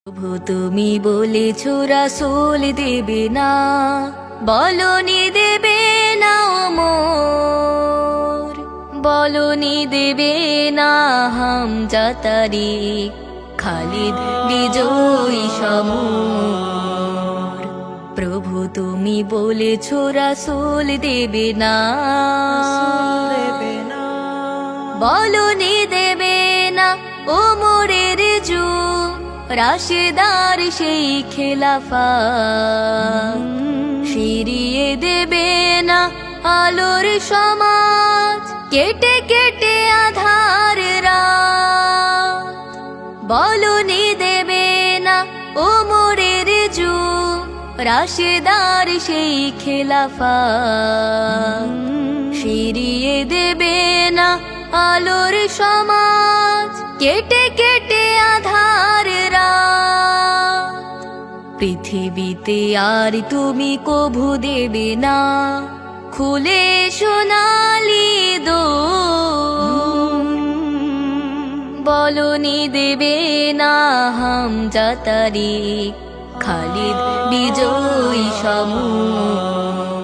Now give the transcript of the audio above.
প্রভু তুমি বলেছো রাসূল দেবে না, বলনি দেবে না ওমর, বলনি দেবে না হামজা তারিক, খালিদ বিজয়ী সমর। প্রভু তুমি বলেছো রাসূল দেবে না, বলনি দেবে না ওমরের যুগ, রাশেদার সেই খেলাফা, ফিরিয়ে দেবে না আলোর সমাজ, কেটে কেটে আধার রাত। বলনি দেবে না ওমরের যুগ, রাশেদার সেই খেলাফা, ফিরিয়ে দেবে না আলোর সমাজ, কেটে কেটে আধার রাত। পৃথিবীতে আর তুমি কভু দেবে না খুলে সোনালি দোর, বলনি দেবে না হামজা তারিক, খালিদ বিজয়ী সমর।